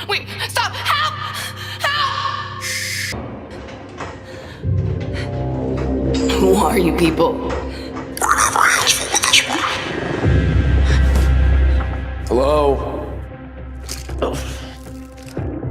Wait, stop! Help! Help! Who are you people? Hello?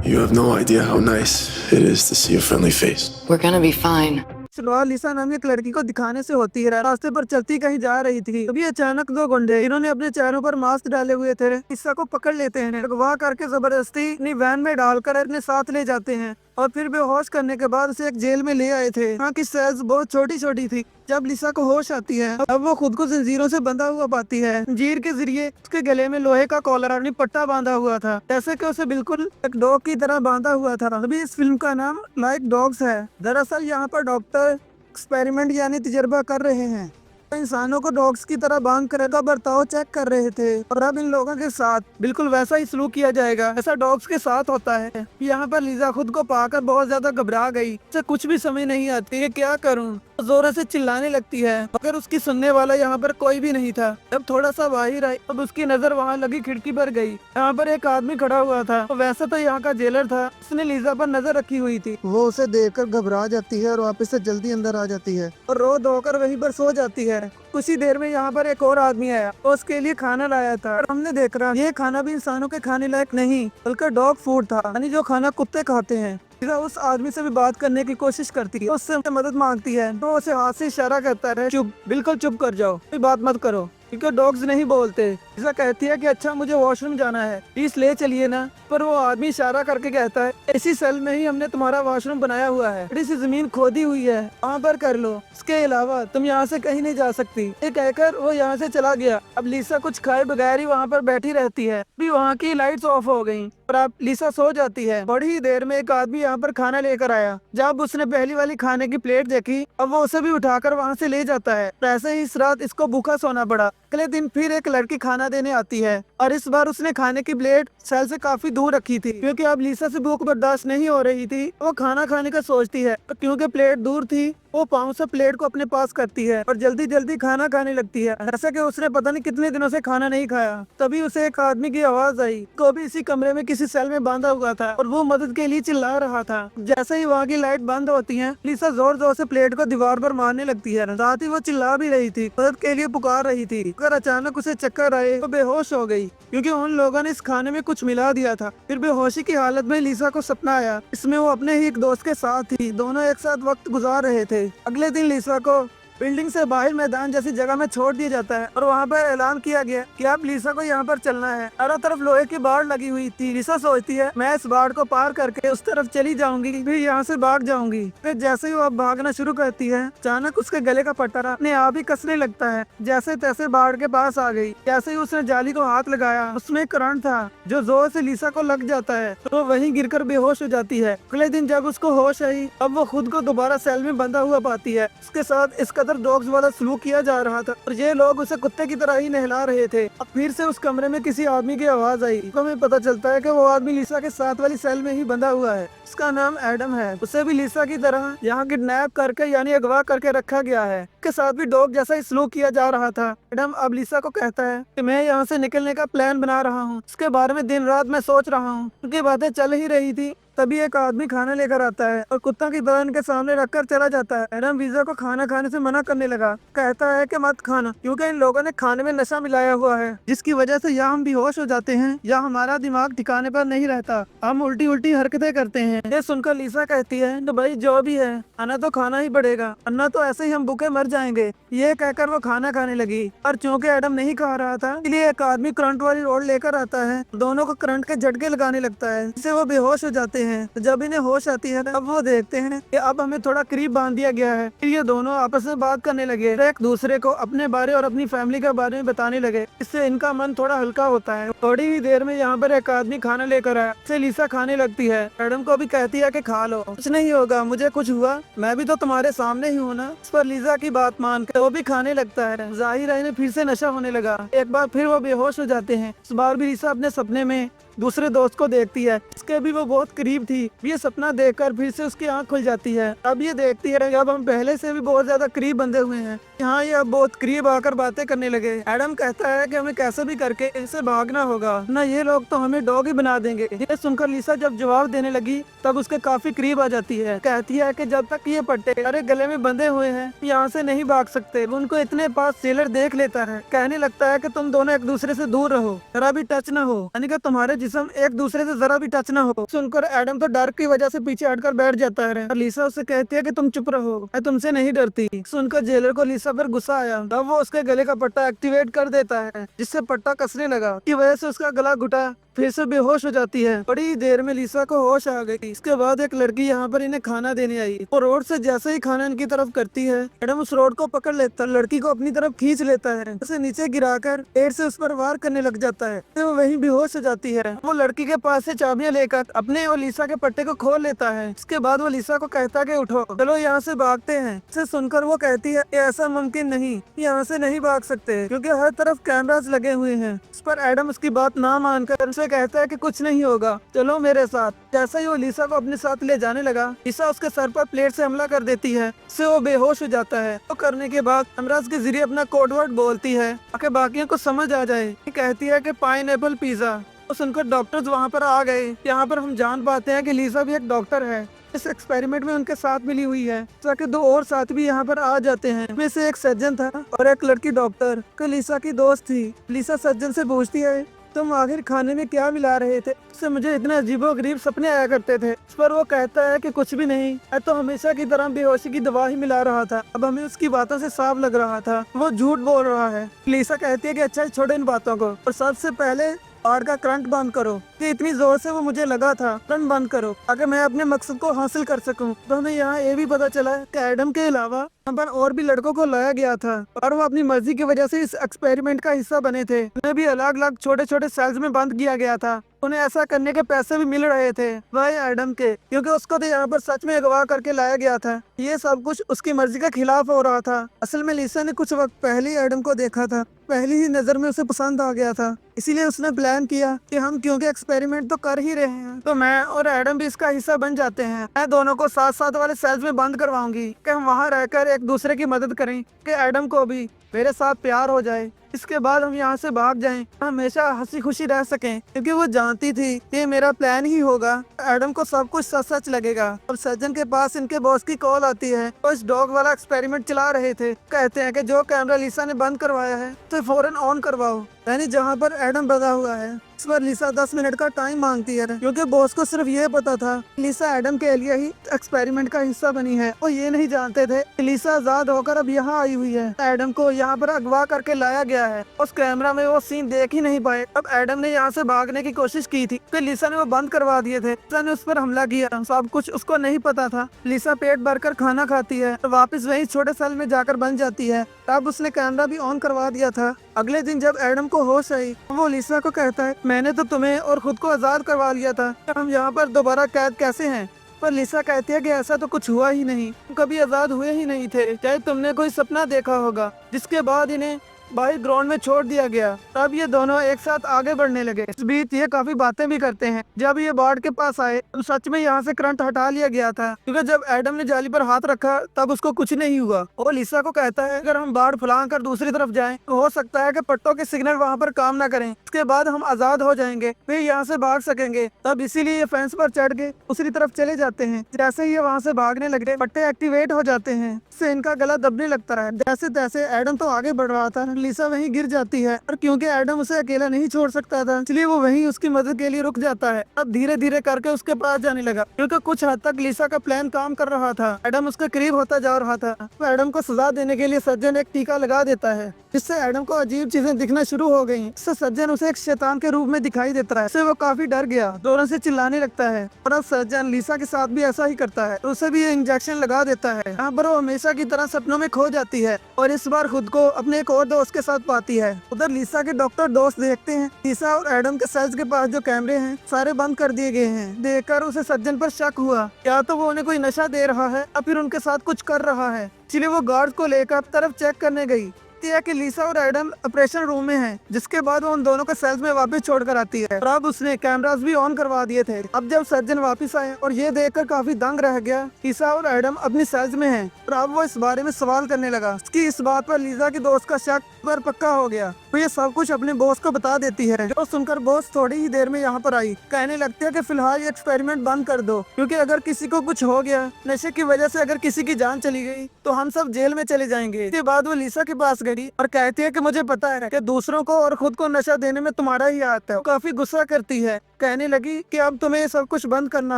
You have no idea how nice it is to see a friendly face. We're gonna be fine. शुरुआत लिसा नाम की एक लड़की को दिखाने से होती है। रास्ते पर चलती कहीं जा रही थी, तभी अचानक दो गुंडे, इन्होंने अपने चेहरों पर मास्क डाले हुए थे, लिसा को पकड़ लेते हैं, अगवा करके जबरदस्ती अपनी वैन में डालकर अपने साथ ले जाते हैं और फिर बेहोश करने के बाद उसे एक जेल में ले आए थे। यहाँ की सेल्स बहुत छोटी छोटी थी। जब लिसा को होश आती है अब वो खुद को जंजीरों से बंधा हुआ पाती है। जंजीर के जरिए उसके गले में लोहे का कॉलर यानी पट्टा बांधा हुआ था, जैसे कि उसे बिल्कुल एक डॉग की तरह बांधा हुआ था। अभी इस फिल्म का नाम लाइक डॉग्स है। दरअसल यहाँ पर डॉक्टर एक्सपेरिमेंट यानी तजर्बा कर रहे हैं, इंसानों को डॉग्स की तरह बांध कर का बर्ताव चेक कर रहे थे और अब इन लोगों के साथ बिल्कुल वैसा ही सलूक किया जाएगा ऐसा डॉग्स के साथ होता है। यहाँ पर लिजा खुद को पाकर बहुत ज्यादा घबरा गई, उसे कुछ भी समझ नहीं आती है क्या करूँ। जोर से चिल्लाने लगती है मगर उसकी सुनने वाला यहाँ पर कोई भी नहीं था। जब थोड़ा सा बाहर आई तब उसकी नजर वहाँ लगी खिड़की पर गई। यहाँ पर एक आदमी खड़ा हुआ था, तो वैसे तो यहाँ का जेलर था, उसने लिजा पर नजर रखी हुई थी। वो उसे देखकर घबरा जाती है और वापस से जल्दी अंदर आ जाती है और रो धोकर वहीं पर सो जाती है। कुछ ही देर में यहाँ पर एक और आदमी आया, तो उसके लिए खाना लाया था और हमने देख रहा ये खाना भी इंसानों के खाने लायक नहीं बल्कि डॉग फूड था, यानी जो खाना कुत्ते खाते हैं। उस आदमी से भी बात करने की कोशिश करती है, उससे मदद मांगती है, तो उसे हाथ से इशारा करता है चुप, बिल्कुल चुप कर जाओ, कोई बात मत करो, क्योंकि डॉग्स नहीं बोलते। लिसा कहती है कि अच्छा मुझे वॉशरूम जाना है, प्लीज ले चलिए ना। पर वो आदमी इशारा करके कहता है इसी सेल में ही हमने तुम्हारा वॉशरूम बनाया हुआ है, थोड़ी सी जमीन खोदी हुई है, वहाँ पर कर लो, इसके अलावा तुम यहाँ से कहीं नहीं जा सकती। ये कहकर वो यहाँ से चला गया। अब लिसा कुछ खाए बगैर ही वहाँ पर बैठी रहती है। अभी वहाँ की लाइट्स ऑफ हो गयी और अब लिसा सो जाती है। बड़ी ही देर में एक आदमी यहाँ पर खाना लेकर आया। जब उसने पहली वाली खाने की प्लेट देखी अब वो उसे भी उठाकर वहाँ से ले जाता है। ऐसे ही इस रात इसको भूखा सोना पड़ा। अगले दिन फिर एक लड़की खाना देने आती है और इस बार उसने खाने की प्लेट सेल से काफी दूर रखी थी, क्योंकि अब लिसा से भूख बर्दाश्त नहीं हो रही थी। वो खाना खाने का सोचती है, क्योंकि प्लेट दूर थी वो पाँव से प्लेट को अपने पास करती है और जल्दी जल्दी खाना खाने लगती है, ऐसा कि उसने पता नहीं कितने दिनों से खाना नहीं खाया। तभी उसे एक आदमी की आवाज आई, को भी इसी कमरे में किसी सेल में बांधा हुआ था और वो मदद के लिए चिल्ला रहा था। जैसे ही वहाँ की लाइट बंद होती है लिसा जोर जोर से प्लेट को दीवार पर मारने लगती है। साथ ही वो चिल्ला भी रही थी, मदद के लिए पुकार रही थी, अगर अचानक उसे चक्कर आए तो बेहोश हो गई, क्योंकि उन लोगों ने इस खाने में कुछ मिला दिया था। फिर बेहोशी की हालत में लिसा को सपना आया, इसमें वो अपने ही एक दोस्त के साथ थी, दोनों एक साथ वक्त गुजार रहे थे। अगले दिन लिसा को बिल्डिंग से बाहर मैदान जैसी जगह में छोड़ दिया जाता है और वहाँ पर ऐलान किया गया कि अब लिसा को यहाँ पर चलना है। चारों तरफ लोहे की बाड़ लगी हुई थी। लिसा सोचती है मैं इस बाड़ को पार करके उस तरफ चली जाऊंगी, फिर यहाँ से भाग जाऊंगी। फिर जैसे ही वो भागना शुरू करती है अचानक उसके गले का पट्टा अपने आप ही कसने लगता है। जैसे तैसे बाढ़ के पास आ गई। जैसे ही उसने जाली को हाथ लगाया उसमें करंट था जो जोर से लिसा को लग जाता है, तो वहीं गिरकर बेहोश हो जाती है। अगले दिन जब उसको होश आई अब वो खुद को दोबारा सेल में बंधा हुआ पाती है। उसके साथ इसका डॉग्स वाला सलूक किया जा रहा था और ये लोग उसे कुत्ते की तरह ही नहला रहे थे। अब फिर से उस कमरे में किसी आदमी की आवाज आई, तो हमें पता चलता है कि वो आदमी लिसा के साथ वाली सेल में ही बंधा हुआ है। उसका नाम एडम है। उसे भी लिसा की तरह यहाँ किडनैप करके यानी अगवा करके रखा गया है। उसके साथ भी डॉग जैसा ही सलूक किया जा रहा था। एडम अब लिसा को कहता है कि मैं यहाँ से निकलने का प्लान बना रहा हूँ, उसके बारे में दिन रात मैं सोच रहा हूँ। उनकी बातें चल ही रही थी तभी एक आदमी खाना लेकर आता है और कुत्ता की तरह इनके सामने रखकर चला जाता है। एडम वीजा को खाना खाने से मना करने लगा, कहता है कि मत खाना, क्योंकि इन लोगों ने खाने में नशा मिलाया हुआ है, जिसकी वजह से या हम बेहोश हो जाते हैं या हमारा दिमाग ठिकाने पर नहीं रहता, हम उल्टी उल्टी हरकतें करते हैं। ये सुनकर लिसा कहती है तो भाई जो भी है खाना तो खाना ही पड़ेगा, वरना तो ऐसे ही हम भूखे मर जाएंगे। ये कहकर वो खाना खाने लगी और चूंकि एडम नहीं खा रहा था इसलिए एक आदमी करंट वाली रोड लेकर आता है, दोनों को करंट के झटके लगाने लगता है, जिससे वो बेहोश हो जाते हैं। जब इन्हें होश आती है अब वो देखते हैं कि अब हमें थोड़ा करीब बांध दिया गया है। फिर ये दोनों आपस में बात करने लगे, एक दूसरे को अपने बारे और अपनी फैमिली के बारे में बताने लगे, इससे इनका मन थोड़ा हल्का होता है। थोड़ी ही देर में यहाँ पर एक आदमी खाना लेकर आया, इससे लिसा खाने लगती है। एडम को भी कहती है कि खा लो, कुछ नहीं होगा, मुझे कुछ हुआ मैं भी तो तुम्हारे सामने ही हूँ ना। इस पर लिसा की बात मान कर वो भी खाने लगता है। जाहिर है इन्हें फिर से नशा होने लगा। एक बार फिर वो बेहोश हो जाते हैं। इस बार भी लिसा अपने सपने में दूसरे दोस्त को देखती है, इसके भी वो बहुत करीब थी। ये सपना देखकर फिर से उसकी आंख खुल जाती है। अब ये देखती है कि अब हम पहले से भी बहुत ज्यादा करीब बंधे हुए हैं। यहाँ ये अब बहुत करीब आकर बातें करने लगे। एडम कहता है कि हमें कैसे भी करके इनसे भागना होगा, ना ये लोग तो हमें डॉग ही बना देंगे। ये सुनकर लिसा जब जवाब देने लगी तब उसके काफी करीब आ जाती है। कहती है कि जब तक ये पट्टे अरे गले में बंधे हुए हैं यहाँ से नहीं भाग सकते। उनको इतने पास सेलर देख लेता है, कहने लगता है कि तुम दोनों एक दूसरे से दूर रहो, जरा भी टच न हो, यानी कि तुम्हारे जिस्म एक दूसरे से जरा भी टच न हो। सुनकर एडम तो डर की वजह से पीछे हटकर बैठ जाता है और लिसा उससे कहती है कि तुम चुप रहो, मैं तुमसे नहीं डरती। सुनकर जेलर को लिसा पर गुस्सा आया, तब वो उसके गले का पट्टा एक्टिवेट कर देता है, जिससे पट्टा कसने लगा की वजह से उसका गला घुटा, फिर से बेहोश हो जाती है। बड़ी देर में लिसा को होश आ गई। इसके बाद एक लड़की यहाँ पर इन्हें खाना देने आई। वो रोड से जैसे ही खाना इनकी तरफ करती है, एडम उस रोड को पकड़ लेता, लड़की को अपनी तरफ खींच लेता है, उसे नीचे गिराकर पेड़ से उस पर वार करने लग जाता है। वो वहीं बेहोश हो जाती है। वो लड़की के पास से चाबियां लेकर अपने और लिसा के पट्टे को खोल लेता है। इसके बाद वो लिसा को कहता है कि उठो, चलो यहाँ से भागते हैं। इसे सुनकर वो कहती है कि ऐसा मुमकिन नहीं, यहाँ से नहीं भाग सकते क्योंकि हर तरफ कैमरास लगे हुए हैं। इस पर एडम उसकी बात ना मानकर उसे कहता है कि कुछ नहीं होगा, चलो मेरे साथ। जैसे ही वो लिसा को अपने साथ ले जाने लगा, लिसा उसके सर पर प्लेट से हमला कर देती है, इससे वो बेहोश हो जाता है। तो करने के बाद कैमरास के जरिए अपना कोड वर्ड बोलती है ताकि बाकियों को समझ आ जाए। कहती है कि पाइनएप्पल पिज्जा। तो सुनकर डॉक्टर्स वहाँ पर आ गए। यहाँ पर हम जान पाते हैं कि लिसा भी एक डॉक्टर है, इस एक्सपेरिमेंट में उनके साथ मिली हुई है। ताकि दो और साथ भी यहाँ पर आ जाते हैं। में से एक सर्जन था और एक लड़की डॉक्टर जो लिसा की दोस्त थी। लिसा सर्जन से पूछती है, तुम आखिर खाने में क्या मिला रहे थे? उससे मुझे इतने अजीबोगरीब सपने आया करते थे। इस पर वो कहता है कि कुछ भी नहीं, मैं तो हमेशा की तरह बेहोशी की दवा ही मिला रहा था। अब हमें उसकी बातों से साफ लग रहा था वो झूठ बोल रहा है। लिसा कहती है कि अच्छा छोड़ो इन बातों को, और सबसे पहले बाढ़ का करंट बंद करो, कि इतनी जोर से वो मुझे लगा था। करंट बंद करो ताकि मैं अपने मकसद को हासिल कर सकूं। तो हमें यहाँ ये भी पता चला कि एडम के अलावा यहाँ पर और भी लड़कों को लाया गया था और वो अपनी मर्जी की वजह से इस एक्सपेरिमेंट का हिस्सा बने थे। उन्हें भी अलग अलग छोटे छोटे सेल्स में बंद किया गया था। उन्हें ऐसा करने के पैसे भी मिल रहे थे वह एडम के, क्योंकि उसको तो यहाँ पर सच में अगवा करके लाया गया था। ये सब कुछ उसकी मर्जी के खिलाफ हो रहा था। असल में लिसा ने कुछ वक्त पहले ही एडम को देखा था, पहली ही नजर में उसे पसंद आ गया था। इसीलिए उसने प्लान किया कि हम क्योंकि एक्सपेरिमेंट तो कर ही रहे हैं तो मैं और एडम भी इसका हिस्सा बन जाते हैं। मैं दोनों को साथ साथ वाले सेल्स में बंद करवाऊंगी कि हम वहाँ रहकर एक दूसरे की मदद करें, कि एडम को भी मेरे साथ प्यार हो जाए। इसके बाद हम यहाँ से भाग जाएं, हमेशा हंसी खुशी रह सकें, क्योंकि वो जानती थी ये मेरा प्लान ही होगा। एडम को सब कुछ सच सच लगेगा। अब सर्जन के पास इनके बॉस की कॉल आती है। वो इस डॉग वाला एक्सपेरिमेंट चला रहे थे। कहते हैं कि जो कैमरा लिसा ने बंद करवाया है तो फौरन ऑन करवाओ, यानी जहाँ पर एडम बंधा हुआ है। इस पर लिसा 10 मिनट का टाइम मांगती है, क्योंकि बॉस को सिर्फ ये पता था लिसा एडम के लिए ही एक्सपेरिमेंट का हिस्सा बनी है। वो ये नहीं जानते थे कि लिसा आजाद होकर अब यहाँ आई हुई है। एडम को यहाँ पर अगवा करके लाया गया है। उस कैमरा में वो सीन देख ही नहीं पाए। अब एडम ने यहाँ से भागने की कोशिश की थी कि लिसा ने वो बंद करवा दिए थे। लिसा ने उस पर हमला किया, सब कुछ उसको नहीं पता था। लिसा पेट भरकर खाना खाती है और वापस वही छोटे सेल में जाकर बन जाती है। तब उसने कैमरा भी ऑन करवा दिया था। अगले दिन जब एडम को होश आई, वो लिसा को कहता है, मैंने तो तुम्हें और खुद को आजाद करवा लिया था, हम यहाँ पर दोबारा कैद कैसे हैं? पर लिसा कहती है कि ऐसा तो कुछ हुआ ही नहीं, तुम कभी आजाद हुए ही नहीं थे। चाहे तुमने कोई सपना देखा होगा जिसके बाद इन्हें बाहर ग्राउंड में छोड़ दिया गया। तब ये दोनों एक साथ आगे बढ़ने लगे। इस बीच ये काफी बातें भी करते हैं। जब ये बाढ़ के पास आए तो सच में यहाँ से करंट हटा लिया गया था, क्योंकि जब एडम ने जाली पर हाथ रखा तब उसको कुछ नहीं हुआ। वो लिसा को कहता है अगर हम बाढ़ फैला कर दूसरी तरफ जाएं तो हो सकता है कि पट्टों के सिग्नल वहाँ पर काम न करें, इसके बाद हम आजाद हो जाएंगे, फिर यहाँ से भाग सकेंगे। तब इसीलिए ये फेंस पर चढ़ के दूसरी तरफ चले जाते हैं। जैसे ही ये वहाँ से भागने लगे, पट्टे एक्टिवेट हो जाते हैं, इससे इनका गला दबने लगता है। जैसे तैसे एडम तो आगे बढ़ रहा था, लिसा वहीं गिर जाती है। और क्योंकि एडम उसे अकेला नहीं छोड़ सकता था, इसलिए वो वहीं उसकी मदद के लिए रुक जाता है। अब धीरे धीरे करके उसके पास जाने लगा, क्योंकि कुछ हद तक लिसा का प्लान काम कर रहा था। एडम उसके करीब होता जा रहा था। तो एडम को सजा देने के लिए सर्जन एक टीका लगा देता है, जिससे एडम को अजीब चीजें दिखना शुरू हो गयी। इससे सर्जन उसे एक शैतान के रूप में दिखाई देता है। इससे वो काफी डर गया, जोरों से चिल्लाने लगता है। और अब सर्जन लिसा के साथ भी ऐसा ही करता है, तो उसे भी इंजेक्शन लगा देता है। यहाँ पर वो हमेशा की तरह सपनों में खो जाती है और इस बार खुद को अपने एक और दोस्त के साथ पाती है। उधर लिसा के डॉक्टर दोस्त देखते हैं लिसा और एडम के सेल्स के पास जो कैमरे हैं सारे बंद कर दिए गए हैं। देखकर उसे सर्जन पर शक हुआ, या तो वो उन्हें कोई नशा दे रहा है या फिर उनके साथ कुछ कर रहा है। इसलिए वो गार्ड को लेकर तरफ चेक करने गई। कहती है कि लिसा और एडम ऑपरेशन रूम में हैं, जिसके बाद वो उन दोनों को सेल्स में वापस छोड़कर आती है और अब उसने कैमरास भी ऑन करवा दिए थे। अब जब सर्जन वापस आए और ये देखकर काफी दंग रह गया, लिसा और एडम अपनी सेल्स में हैं और अब वो इस बारे में सवाल करने लगा। उसकी इस बात पर लिसा की दोस्त का शक पर पक्का हो गया। वो ये सब कुछ अपने बॉस को बता देती है, जो सुनकर बॉस थोड़ी ही देर में यहाँ पर आई। कहने लगती है कि फिलहाल ये एक्सपेरिमेंट बंद कर दो, क्योंकि अगर किसी को कुछ हो गया, नशे की वजह से अगर किसी की जान चली गई तो हम सब जेल में चले जाएंगे। इसके बाद वो लिसा के पास गई और कहती है कि मुझे पता है कि दूसरों को और खुद को नशा देने में तुम्हारा ही हाथ है। वो काफी गुस्सा करती है, कहने लगी कि अब तुम्हें ये सब कुछ बंद करना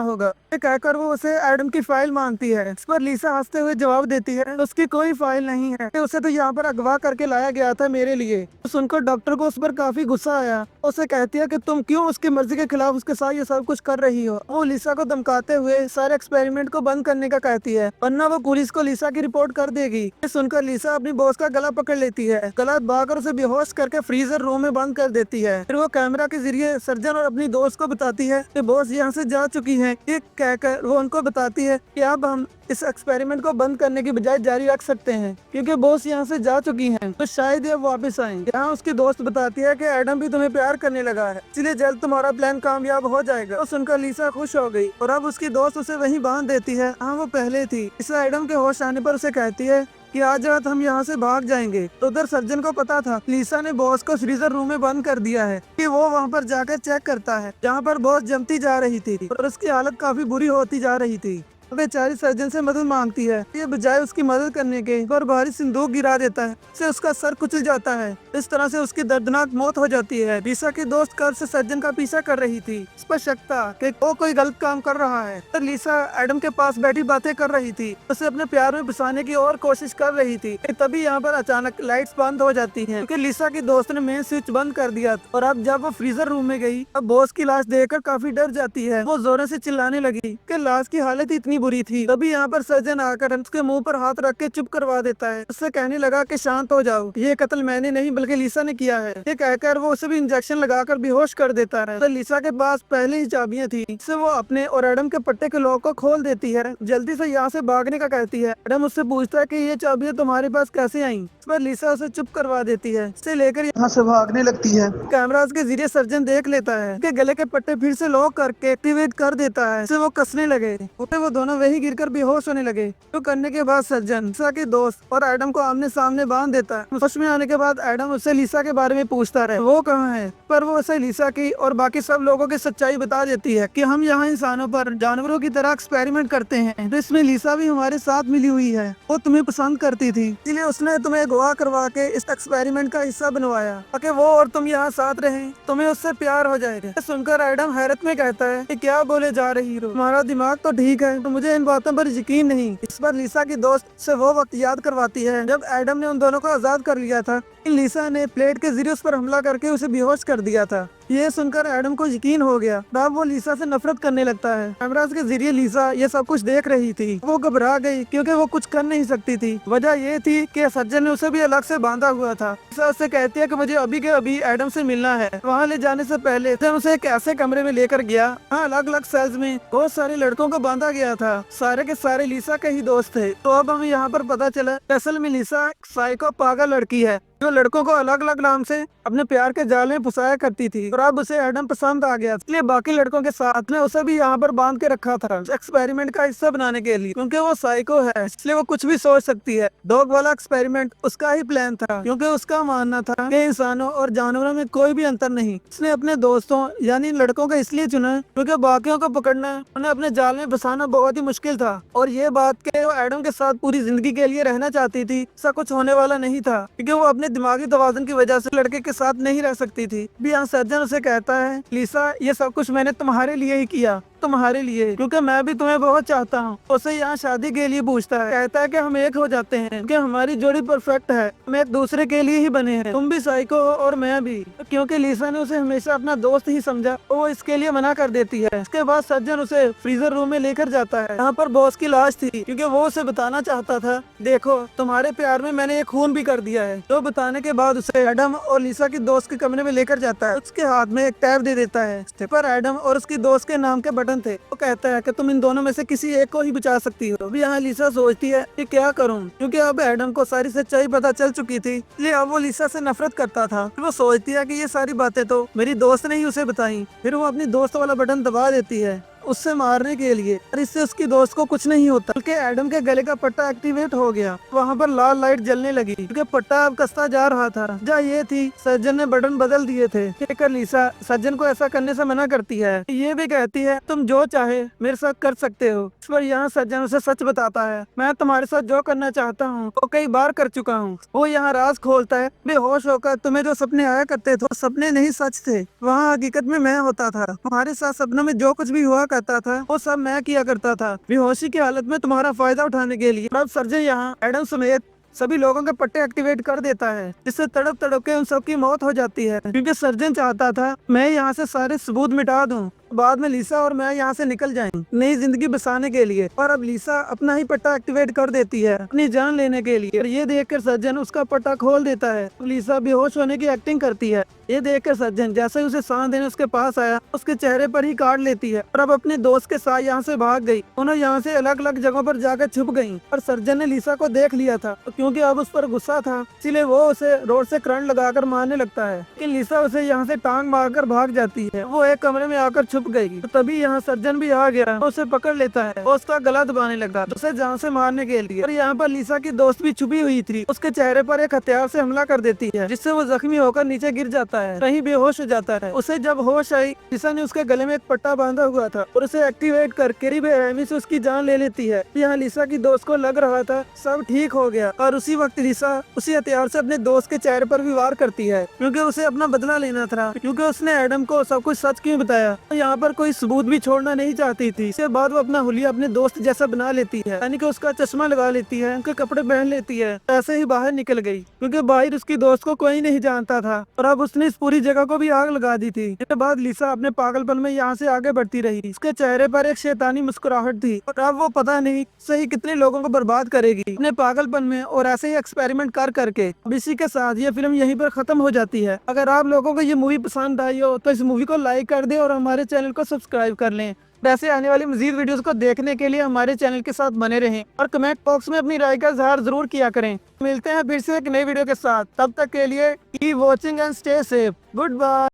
होगा। ये कहकर वो उसे एडम की फाइल मांगती है। इस पर लिसा हंसते हुए जवाब देती है उसकी कोई फाइल नहीं है, उसे तो यहाँ पर अगवा करके लाया गया था मेरे लिए। तो सुनकर डॉक्टर को उस पर काफी गुस्सा आया। उसे कहती है कि तुम क्यों उसकी मर्जी के खिलाफ उसके साथ ये सब कुछ कर रही हो। वो लिसा को धमकाते हुए सारे एक्सपेरिमेंट को बंद करने का कहती है, वरना वो पुलिस को लिसा की रिपोर्ट कर देगी। ये सुनकर लिसा अपनी बॉस का गला पकड़ लेती है, गला दबाकर उसे बेहोश करके फ्रीजर रूम में बंद कर देती है। फिर वो कैमरा के जरिए सर्जन और अपनी दोस्त को बताती है कि बॉस यहाँ से जा चुकी है। ये कहकर वो उनको बताती है कि अब हम इस एक्सपेरिमेंट को बंद करने की बजाय जारी रख सकते हैं, क्योंकि बॉस यहाँ से जा चुकी हैं, तो शायद ये वापस आएं। यहाँ उसकी दोस्त बताती है कि एडम भी तुम्हें प्यार करने लगा है, इसलिए जल्द तुम्हारा प्लान कामयाब हो जाएगा। तो सुनकर लिसा खुश हो गई और अब उसकी दोस्त उसे वहीं बांध देती है जहाँ वो पहले थी। लिसा एडम के होश आने पर उसे कहती है कि आज रात हम यहाँ से भाग जाएंगे। तो उधर सर्जन को पता था लिसा ने बॉस को फ्रीजर रूम में बंद कर दिया है कि वो वहाँ पर जाकर चेक करता है, जहाँ पर बॉस जमती जा रही थी और उसकी हालत काफी बुरी होती जा रही थी। बेचारी सर्जन से मदद मांगती है। ये बजाय उसकी मदद करने के और भारी सिंदूक गिरा देता है, इससे उसका सर कुचल जाता है। इस तरह से उसकी दर्दनाक मौत हो जाती है। लिसा की दोस्त कब से सर्जन का पीछा कर रही थी। इस पर शक था कि वो कोई गलत काम कर रहा है। तो लिसा एडम के पास बैठी बातें कर रही थी, उसे अपने प्यार में फंसाने की और कोशिश कर रही थी। तभी यहाँ पर अचानक लाइट्स बंद हो जाती है, क्योंकि लिसा की दोस्त ने मेन स्विच बंद कर दिया। और अब जब वो फ्रीजर रूम में गई, अब बॉस की लाश देखकर काफी डर जाती है। वो जोरों से चिल्लाने लगी कि लाश की हालत इतनी बुरी थी। तभी यहाँ पर सर्जन आकर उसके मुंह पर हाथ रख के चुप करवा देता है। उससे कहने लगा कि शांत हो जाओ, ये कत्ल मैंने नहीं बल्कि लिसा ने किया है। ये कहकर वो उसे भी इंजेक्शन लगाकर बेहोश कर देता है। तो लिसा के पास पहले ही चाबियां थी, इससे वो अपने और एडम के पट्टे के लॉक को खोल देती है। जल्दी से यहाँ से भागने का कहती है। एडम उससे पूछता है कि ये चाबियां तुम्हारे पास कैसे आई। इस पर लिसा उसे चुप करवा देती है। इसे लेकर यहाँ से भागने लगती है। कैमरास के जरिए सर्जन देख लेता है कि गले के पट्टे फिर से लॉक करके एक्टिवेट कर देता है। इससे वो कसने लगे, वो दोनों वही गिरकर बेहोश होने लगे। तो करने के बाद सर्जन लिसा के दोस्त और एडम को आमने सामने बांध देता है। होश में आने के बाद एडम उससे लिसा के बारे में पूछता रहे, वो कहाँ है। पर वो उसे लिसा की और बाकी सब लोगों की सच्चाई बता देती है कि हम यहाँ इंसानों पर जानवरों की तरह एक्सपेरिमेंट करते हैं, तो इसमें लिसा भी हमारे साथ मिली हुई है। वो तुम्हें पसंद करती थी, इसलिए उसने तुम्हें अगवा करवा के इस एक्सपेरिमेंट का हिस्सा बनवाया ताकि वो और तुम यहाँ साथ रहें, तुम्हें उससे प्यार हो जाएगा। सुनकर एडम हैरत में कहता है कि क्या बोले जा रही हो, तुम्हारा दिमाग तो ठीक है, तो मुझे इन बातों पर यकीन नहीं। इस पर लिसा की दोस्त से वो वक्त याद करवाती है जब एडम ने उन दोनों को आजाद कर लिया था। लिसा ने प्लेट के जरिए उस पर हमला करके उसे बेहोश कर दिया था। ये सुनकर एडम को यकीन हो गया। अब वो लिसा से नफरत करने लगता है। कैमरास के जरिए लिसा ये सब कुछ देख रही थी। वो घबरा गई क्योंकि वो कुछ कर नहीं सकती थी। वजह ये थी कि सर्जन ने उसे भी अलग से बांधा हुआ था। लिसा उससे कहती है कि मुझे अभी के अभी एडम से मिलना है। वहाँ ले जाने से पहले जब उसे एक ऐसे कमरे में लेकर गया, हाँ अलग अलग सेल्स में बहुत सारे लड़कों को बांधा गया था। सारे के सारे लिसा के ही दोस्त थे। तो अब हमें यहाँ पर पता चला असल में लिसा एक साइको पागल लड़की है जो लड़कों को अलग अलग नाम से अपने प्यार के जाल में फंसाया करती थी। और अब उसे एडम पसंद आ गया, इसलिए बाकी लड़कों के साथ ने उसे भी यहाँ पर बांध के रखा था एक्सपेरिमेंट का हिस्सा बनाने के लिए। क्योंकि वो साइको है इसलिए वो कुछ भी सोच सकती है। डॉग वाला एक्सपेरिमेंट उसका ही प्लान था, क्योंकि उसका मानना था कि इंसानों और जानवरों में कोई भी अंतर नहीं। उसने अपने दोस्तों यानी लड़कों को इसलिए चुना क्योंकि बाकियों को पकड़ना, उन्हें अपने जाल में फंसाना बहुत ही मुश्किल था। और ये बात के वो एडम के साथ पूरी जिंदगी के लिए रहना चाहती थी, ऐसा कुछ होने वाला नहीं था, क्योंकि वो अपने दिमागी तवाज़ुन की वजह से लड़के के साथ नहीं रह सकती थी। भी यहाँ सर्जन उसे कहता है, लिसा ये सब कुछ मैंने तुम्हारे लिए ही किया, तुम्हारे लिए, क्योंकि मैं भी तुम्हें बहुत चाहता हूँ। उसे यहाँ शादी के लिए पूछता है, कहता है कि हम एक हो जाते हैं क्योंकि हमारी जोड़ी परफेक्ट है, हम एक दूसरे के लिए ही बने हैं, तुम भी साइको हो और मैं भी। क्योंकि लिसा ने उसे हमेशा अपना दोस्त ही समझा तो वो इसके लिए मना कर देती है। इसके बाद सर्जन उसे फ्रीजर रूम में लेकर जाता है। यहाँ पर बॉस की लाश थी, क्योंकि वो उसे बताना चाहता था, देखो तुम्हारे प्यार में मैंने एक खून भी कर दिया है। तो बताने के बाद उसे एडम और लिसा की दोस्त के कमरे में लेकर जाता है। उसके हाथ में एक टैब दे देता है, पर एडम और उसकी दोस्त के नाम के बटन सज्जन थे, वो कहता है कि तुम इन दोनों में से किसी एक को ही बचा सकती हो। अभी यहाँ लिसा सोचती है कि क्या करूँ, क्योंकि अब एडम को सारी सच्चाई पता चल चुकी थी, इसलिए अब वो लिसा से नफरत करता था। फिर वो सोचती है कि ये सारी बातें तो मेरी दोस्त ने ही उसे बताई। फिर वो अपनी दोस्त वाला बटन दबा देती है उससे मारने के लिए, और इससे उसकी दोस्त को कुछ नहीं होता, बल्कि एडम के गले का पट्टा एक्टिवेट हो गया। वहाँ पर लाल लाइट जलने लगी क्योंकि पट्टा अब कसता जा रहा था। वजह ये थी सज्जन ने बटन बदल दिए थे। लेकर लिसा सज्जन को ऐसा करने से मना करती है। ये भी कहती है तुम जो चाहे मेरे साथ कर सकते हो। इस पर यहाँ सज्जन उसे सच बताता है, मैं तुम्हारे साथ जो करना चाहता हूँ वो कई बार कर चुका हूँ। वो यहाँ राज खोलता है, बेहोश होकर तुम्हें जो सपने आया करते थे सपने नहीं सच थे, वहाँ हकीकत में मैं होता था। तुम्हारे साथ सपनों में जो कुछ भी हुआ करता था वो सब मैं किया करता था, बेहोशी की हालत में तुम्हारा फायदा उठाने के लिए। अब सर्जन यहाँ एडम समेत सभी लोगों के पट्टे एक्टिवेट कर देता है, जिससे तड़प तड़प के उन सबकी मौत हो जाती है, क्योंकि सर्जन चाहता था मैं यहाँ से सारे सबूत मिटा दूं, बाद में लिसा और मैं यहाँ से निकल जाएं नई जिंदगी बसाने के लिए। और अब लिसा अपना ही पट्टा एक्टिवेट कर देती है अपनी जान लेने के लिए। और ये देखकर सज्जन उसका पट्टा खोल देता है। तो लिसा बेहोश होने की एक्टिंग करती है। ये देखकर सज्जन जैसे ही उसे सांस देने उसके पास आया, उसके चेहरे पर ही काट लेती है और अब अपने दोस्त के साथ यहाँ से भाग गई। उन्होंने यहाँ से अलग अलग जगहों पर जाकर छुप गयी। और सर्जन ने लिसा को देख लिया था, तो क्योंकि अब उस पर गुस्सा था इसलिए वो उसे रोड से करंट लगाकर मारने लगता है, लेकिन लिसा उसे यहाँ से टांग मारकर भाग जाती है। वो एक कमरे में आकर छुप गई। तो तभी यहाँ सर्जन भी आ गया, उसे पकड़ लेता है और उसका गला दबाने लगा उसे जान से मारने के लिए। और यहाँ पर लिसा की दोस्त भी छुपी हुई थी, उसके चेहरे पर एक हथियार से हमला कर देती है, जिससे वो जख्मी होकर नीचे गिर जाता है, कहीं बेहोश हो जाता है। उसे जब होश आई, लिसा ने उसके गले में एक पट्टा बांधा हुआ था और उसे एक्टिवेट करके बेरहमी से उसकी जान ले लेती है। यहाँ लिसा की दोस्त को लग रहा था सब ठीक हो गया, और उसी वक्त लिसा उसी हथियार से अपने दोस्त के चेहरे पर भी वार करती है, क्योंकि उसे अपना बदला लेना था, क्योंकि उसने एडम को सब कुछ सच क्यों बताया। तो यहाँ पर कोई सबूत भी छोड़ना नहीं चाहती थी। इसके बाद वो अपना हुलिया अपने दोस्त जैसा बना लेती है, यानी कि उसका चश्मा लगा लेती है, उनके कपड़े पहन लेती है, ऐसे ही बाहर निकल गई, क्योंकि बाहर उसकी दोस्त को कोई नहीं जानता था और अब उसने इस पूरी जगह को भी आग लगा दी थी। इसके बाद लिसा अपने पागलपन में यहाँ से आगे बढ़ती रही। इसके चेहरे पर एक शैतानी मुस्कुराहट थी और अब वो पता नहीं सही कितने लोगों को बर्बाद करेगी अपने पागलपन में और ऐसे ही एक्सपेरिमेंट कर करके। अब इसी के साथ ये फिल्म यहीं पर खत्म हो जाती है। अगर आप लोगों को ये मूवी पसंद आई हो तो इस मूवी को लाइक कर दे और हमारे चैनल को सब्सक्राइब कर लें। वैसे आने वाली मजीद वीडियोस को देखने के लिए हमारे चैनल के साथ बने रहें और कमेंट बॉक्स में अपनी राय का इजहार जरूर किया करें। मिलते हैं फिर से एक नई वीडियो के साथ, तब तक के लिए keep watching and stay safe. Good bye.